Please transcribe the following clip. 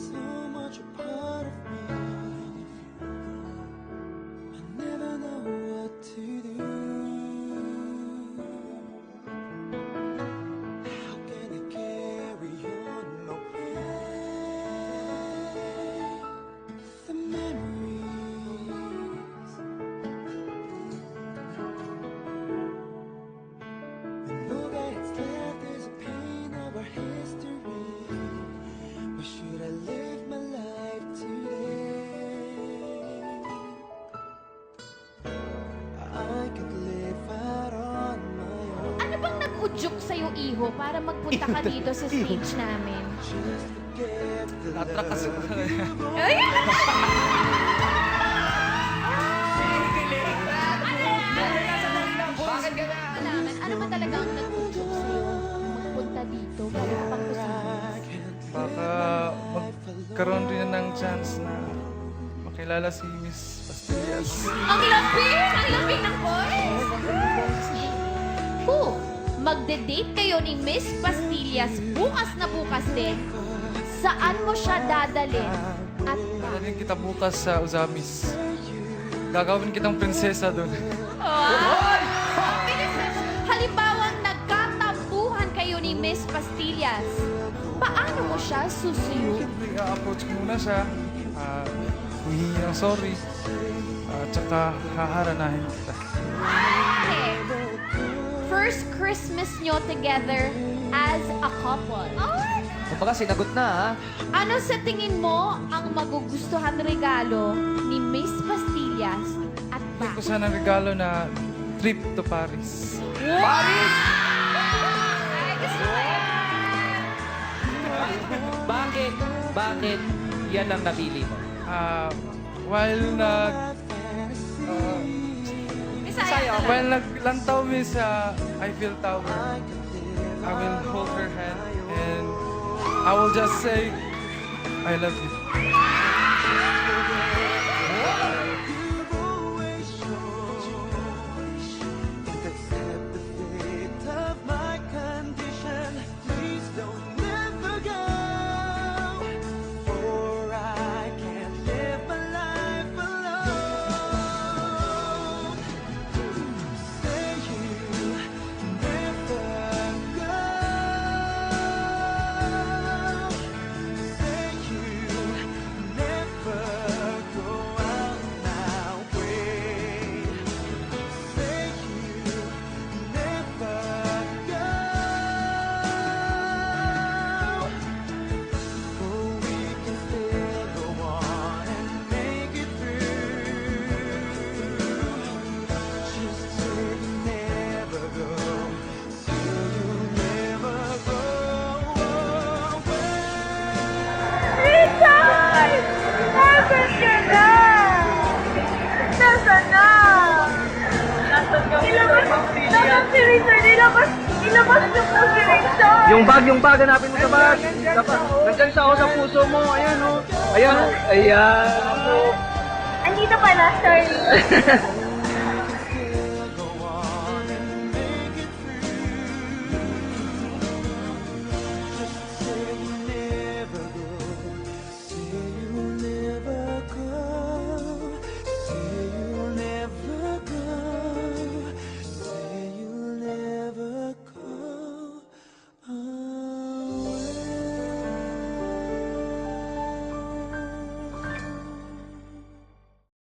so much a part of me. I never know what to do. How can I carry on my way? The memories. And all that's left is a pain of our history. Where should I live my life today? I could live out on my own. Ano bang nag-udyok sa'yo, Iho, para magpunta ka dito sa stage namin? Just forget the Atrak kasi love. Ay! Bakit ka na? Malaman, ano ba talaga ang nag-udyok sa'yo magpunta dito? Galing pang Kusines. Baka magkaroon rin ng chance na makilala si Miss Pastillas. Ang lambing ng boys! Magde-date kayo ni Miss Pastillas bukas na bukas din. Saan mo siya dadalhin? At Dadalhin kita bukas sa Uzamis. Gagawin kitang prinsesa doon. Halimbawang nagkatampuhan kayo ni Miss Pastillas, paano mo siya susuyo? Siyempre, approach ko muna siya. Humingi ng sorry. At saka haharanahin kita. First Christmas nyo together as a couple. Kumbaga, sinagot na, ha? Ano sa tingin mo ang magugustuhan regalo ni Miss Pastillas at Bigyan ko bakit? sana ng regalo na trip to Paris. Paris! Bakit? Bakit yan ang napili mo? While naglantaw mi sa Eiffel Tower, I will hold her hand and I will just say, I love you. You've always shown to accept the fate of my condition. Please don't ever go, for I can't live my life alone. Say you never go. Say you never go out my way. Say you never go. For we can still go on and make it through. Just say you never go. Say you never go away. Richard! Nasaan ka na? Nasaan na? Nasaan si Richard? Ilabas niyo po si Richard! Yung bag, hanapin mo sa bag. Nandyan sa sa puso mo. Ayan, oh. Ayan, oh. Ayan. Andito pala, sorry.